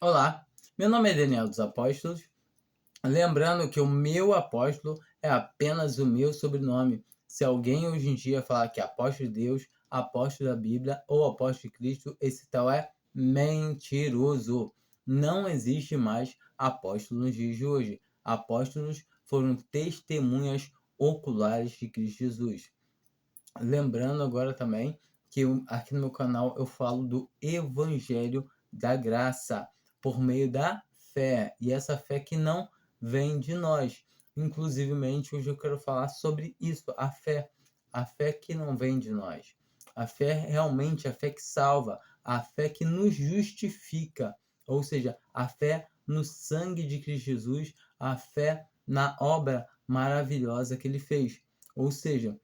Olá, meu nome é Daniel dos Apóstolos. Lembrando que o meu apóstolo é apenas o meu sobrenome. Se alguém hoje em dia falar que é apóstolo de Deus, apóstolo da Bíblia ou apóstolo de Cristo, esse tal é mentiroso. Não existe mais apóstolo nos dias de hoje. Apóstolos foram testemunhas oculares de Cristo Jesus. Lembrando agora também que aqui no meu canal eu falo do Evangelho da Graça por meio da fé. E essa fé que não vem de nós. Inclusivemente, hoje eu quero falar sobre isso, a fé. A fé que não vem de nós. A fé realmente, a fé que salva. A fé que nos justifica. Ou seja, a fé no sangue de Cristo Jesus. A fé na obra maravilhosa que ele fez. Ou seja,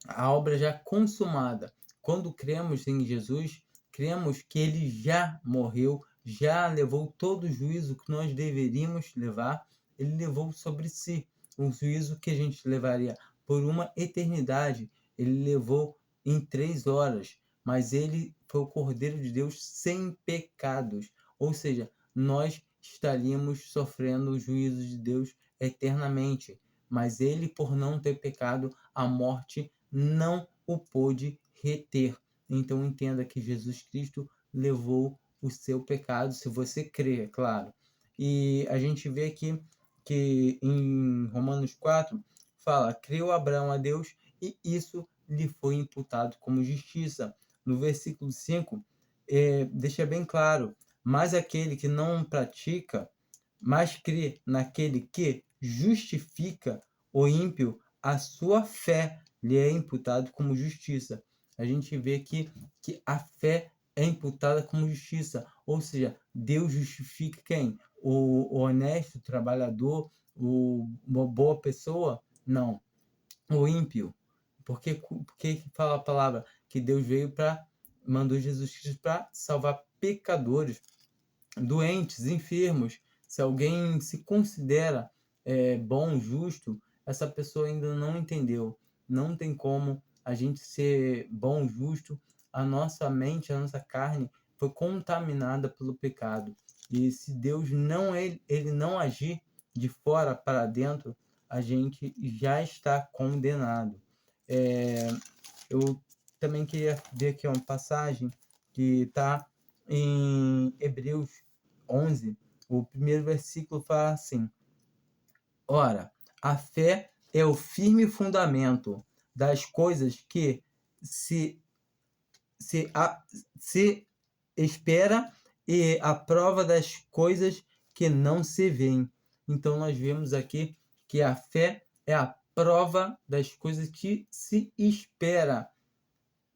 a obra já consumada. Quando cremos em Jesus, cremos que ele já morreu, já levou todo o juízo que nós deveríamos levar, ele levou sobre si. Um juízo que a gente levaria por uma eternidade, ele levou em 3 horas. Mas ele foi o Cordeiro de Deus sem pecados. Ou seja, nós estaríamos sofrendo o juízo de Deus eternamente. Mas ele, por não ter pecado, a morte não o pôde reter. Então entenda que Jesus Cristo levou o seu pecado, se você crê, é claro. E a gente vê aqui que em Romanos 4 fala: creu Abraão a Deus e isso lhe foi imputado como justiça. No versículo 5, deixa bem claro: mas aquele que não pratica, mas crê naquele que justifica o ímpio, a sua fé lhe é imputado como justiça. A gente vê aqui que a fé é imputada como justiça, ou seja, Deus justifica quem? O honesto, o trabalhador, uma boa pessoa? Não, o ímpio. Porque fala a palavra que Deus veio para, mandou Jesus Cristo para salvar pecadores, doentes, enfermos. Se alguém se considera bom, justo, essa pessoa ainda não entendeu. Não tem como a gente ser bom, justo. A nossa mente, a nossa carne foi contaminada pelo pecado. E se Deus não ele não agir de fora para dentro, a gente já está condenado. Eu também queria ver aqui uma passagem que está em Hebreus 11. O primeiro versículo fala assim: ora, a fé é o firme fundamento das coisas que se, se, a, se espera e a prova das coisas que não se veem. Então, nós vemos aqui que a fé é a prova das coisas que se espera.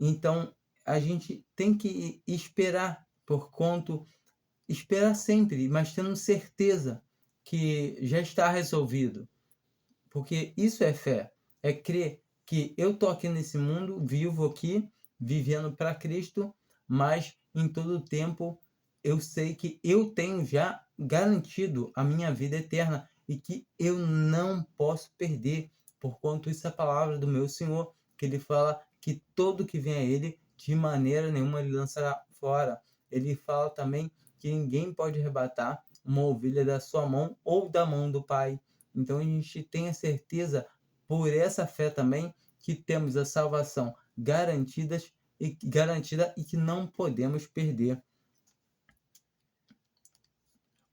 Então, a gente tem que esperar por conta, esperar sempre, mas tendo certeza que já está resolvido. Porque isso é fé, é crer que eu tô aqui nesse mundo, vivo aqui, vivendo para Cristo, mas em todo o tempo eu sei que eu tenho já garantido a minha vida eterna e que eu não posso perder, porquanto isso é a palavra do meu Senhor, que ele fala que todo que vem a ele, de maneira nenhuma ele lançará fora. Ele fala também que ninguém pode arrebatar uma ovelha da sua mão ou da mão do Pai. Então a gente tem a certeza, por essa fé também, que temos a salvação garantida e que não podemos perder.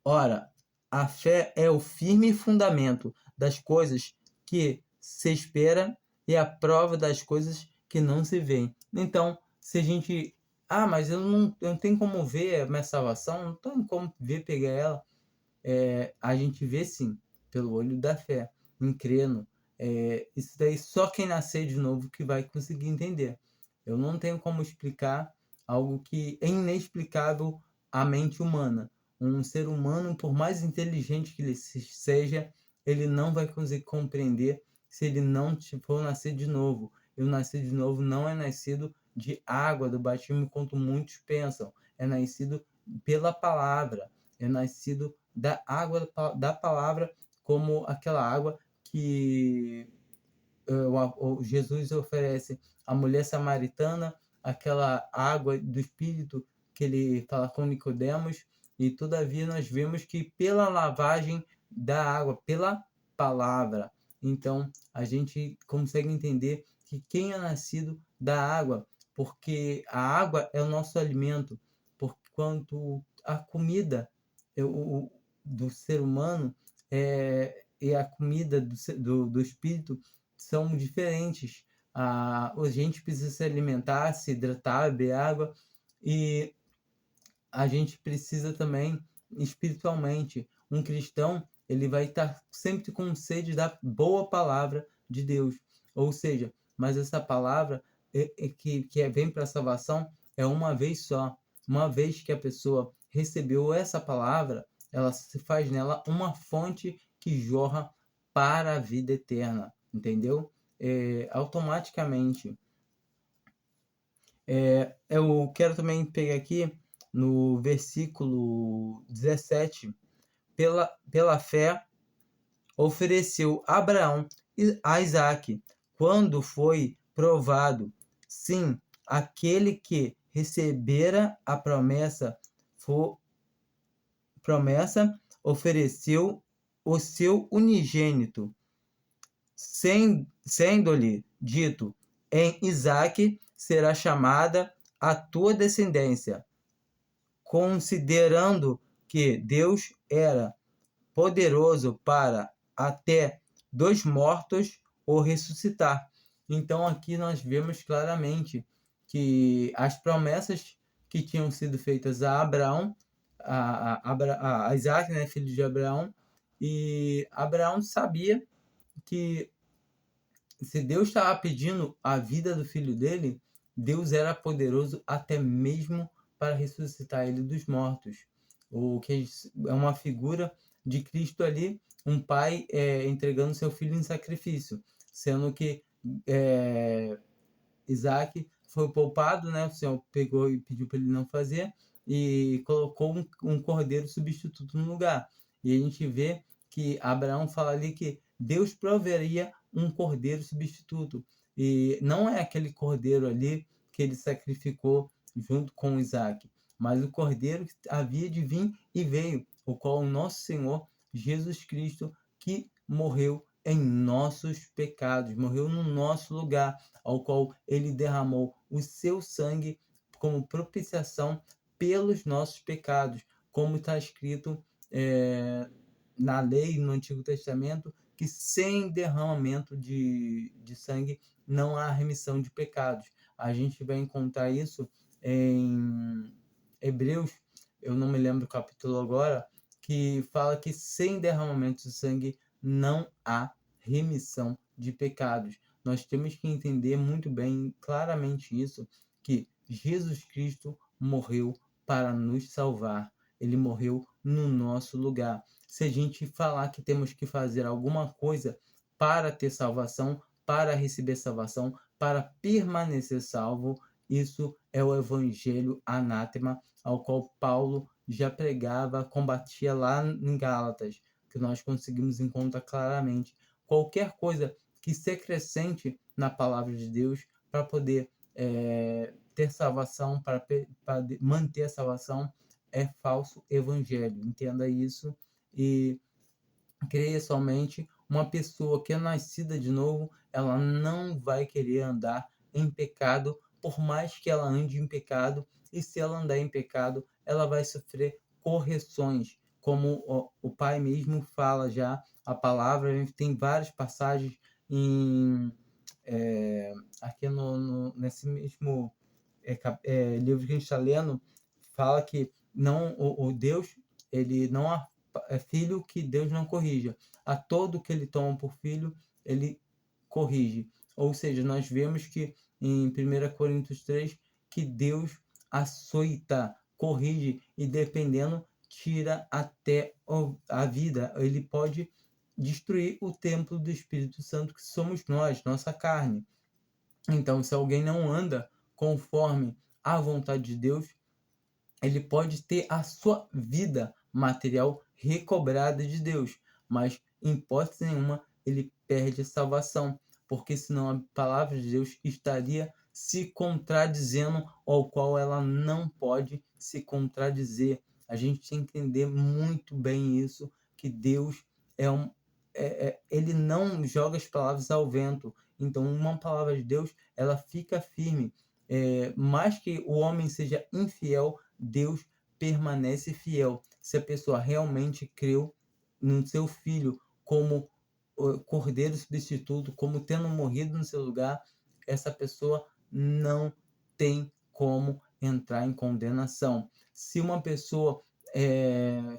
Ora, a fé é o firme fundamento das coisas que se espera e a prova das coisas que não se veem. Então, se a gente... Ah, mas eu não tenho como ver a minha salvação, não tenho como ver pegar ela. A gente vê sim, pelo olho da fé, em crendo. Isso daí só quem nascer de novo que vai conseguir entender. Eu não tenho como explicar algo que é inexplicável à mente humana. Um ser humano, por mais inteligente que ele seja, ele não vai conseguir compreender se ele não for nascer de novo. E o nascer de novo não é nascido de água, do batismo, quanto muitos pensam. É nascido pela palavra. É nascido da água da palavra, como aquela água que o Jesus oferece à mulher samaritana, aquela água do Espírito que ele fala com Nicodemos, e todavia nós vemos que pela lavagem da água, pela palavra, então a gente consegue entender que quem é nascido da água, porque a água é o nosso alimento, porquanto a comida do ser humano e a comida do espírito são diferentes. A gente precisa se alimentar, se hidratar, beber água, e a gente precisa também espiritualmente. Um cristão, ele vai estar sempre com sede da boa palavra de Deus. Ou seja, mas essa palavra vem para a salvação é uma vez só. Uma vez que a pessoa recebeu essa palavra, ela se faz nela uma fonte que jorra para a vida eterna, entendeu? Automaticamente. Eu quero também pegar aqui no versículo 17. Pela fé, ofereceu Abraão a Isaque, quando foi provado. Sim, aquele que recebera a promessa ofereceu o seu unigênito, sendo-lhe dito: em Isaque será chamada a tua descendência, considerando que Deus era poderoso para até dos mortos o ressuscitar. Então aqui nós vemos claramente que as promessas que tinham sido feitas a Abraão, a Isaac, né, filho de Abraão, e Abraão sabia que se Deus estava pedindo a vida do filho dele, Deus era poderoso até mesmo para ressuscitar ele dos mortos. O que é uma figura de Cristo ali, um pai entregando seu filho em sacrifício, sendo que Isaac foi poupado, né? O Senhor pegou e pediu para ele não fazer, e colocou um cordeiro substituto no lugar. E a gente vê que Abraão fala ali que Deus proveria um cordeiro substituto. E não é aquele cordeiro ali que ele sacrificou junto com Isaac, mas o cordeiro que havia de vir e veio, o qual o nosso Senhor Jesus Cristo, que morreu em nossos pecados, morreu no nosso lugar, ao qual ele derramou o seu sangue como propiciação pelos nossos pecados, como está escrito na lei, no Antigo Testamento, que sem derramamento de sangue não há remissão de pecados. A gente vai encontrar isso em Hebreus, eu não me lembro o capítulo agora, que fala que sem derramamento de sangue não há remissão de pecados. Nós temos que entender muito bem, claramente isso, que Jesus Cristo morreu para nos salvar. Ele morreu no nosso lugar. Se a gente falar que temos que fazer alguma coisa para ter salvação, para receber salvação, para permanecer salvo, isso é o evangelho anátema, ao qual Paulo já pregava, combatia lá em Gálatas, que nós conseguimos encontrar claramente. Qualquer coisa que se acrescente na palavra de Deus para poder ter salvação, para manter a salvação, é falso evangelho. Entenda isso e creia somente. Uma pessoa que é nascida de novo, ela não vai querer andar em pecado, por mais que ela ande em pecado, e se ela andar em pecado, ela vai sofrer correções, como o Pai mesmo fala já, a palavra, a gente tem várias passagens aqui nesse mesmo livro que a gente está lendo, fala que não, o Deus, ele não é filho que Deus não corrija. A todo que ele toma por filho, ele corrige. Ou seja, nós vemos que em 1 Coríntios 3, que Deus açoita, corrige e dependendo, tira até a vida. Ele pode destruir o templo do Espírito Santo, que somos nós, nossa carne. Então, se alguém não anda conforme a vontade de Deus, ele pode ter a sua vida material recobrada de Deus, mas em hipótese nenhuma ele perde a salvação, porque senão a palavra de Deus estaria se contradizendo, ao qual ela não pode se contradizer. A gente tem que entender muito bem isso, que Deus é um, ele não joga as palavras ao vento. Então, uma palavra de Deus, ela fica firme. Mais que o homem seja infiel, Deus permanece fiel. Se a pessoa realmente creu no seu filho como o cordeiro substituto, como tendo morrido no seu lugar, essa pessoa não tem como entrar em condenação. Se uma pessoa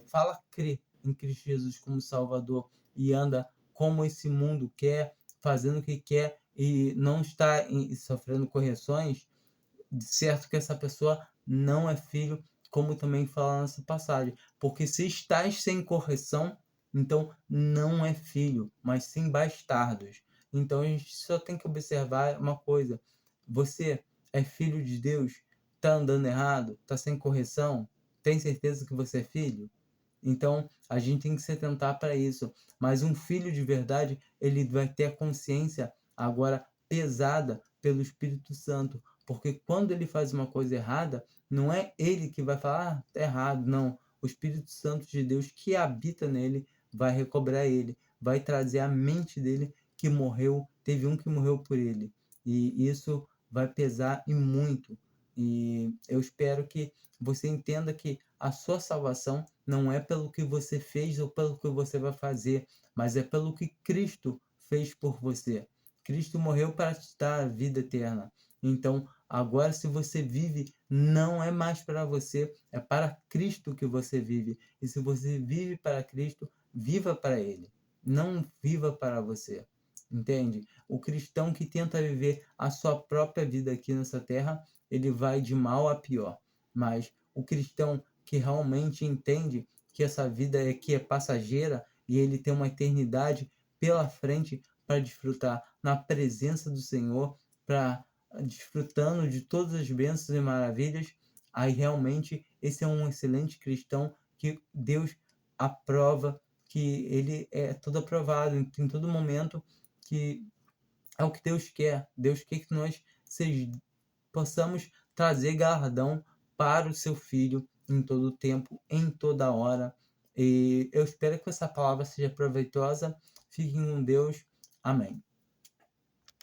fala crer em Cristo Jesus como Salvador e anda como esse mundo quer, fazendo o que quer e não está sofrendo correções, de certo que essa pessoa não é filho, como também fala nessa passagem. Porque se estás sem correção, então não é filho, mas sim bastardos. Então a gente só tem que observar uma coisa: você é filho de Deus, tá andando errado, tá sem correção, tem certeza que você é filho? Então, a gente tem que se atentar para isso. Mas um filho de verdade, ele vai ter a consciência agora pesada pelo Espírito Santo. Porque quando ele faz uma coisa errada, não é ele que vai falar, ah, tá errado. Não. O Espírito Santo de Deus que habita nele vai recobrar ele, vai trazer a mente dele que morreu, teve um que morreu por ele. E isso vai pesar e muito. E eu espero que você entenda que a sua salvação não é pelo que você fez ou pelo que você vai fazer, mas é pelo que Cristo fez por você. Cristo morreu para te dar a vida eterna. Então, agora, se você vive, não é mais para você, é para Cristo que você vive. E se você vive para Cristo, viva para Ele. Não viva para você. Entende? O cristão que tenta viver a sua própria vida aqui nessa terra, ele vai de mal a pior. Mas o cristão que realmente entende que essa vida aqui é passageira e ele tem uma eternidade pela frente para desfrutar na presença do Senhor, para desfrutando de todas as bênçãos e maravilhas, aí realmente esse é um excelente cristão que Deus aprova, que ele é todo aprovado em todo momento, que é o que Deus quer. Deus quer que nós possamos trazer galardão para o seu filho em todo o tempo, em toda hora. E eu espero que essa palavra seja proveitosa. Fiquem com Deus. Amém.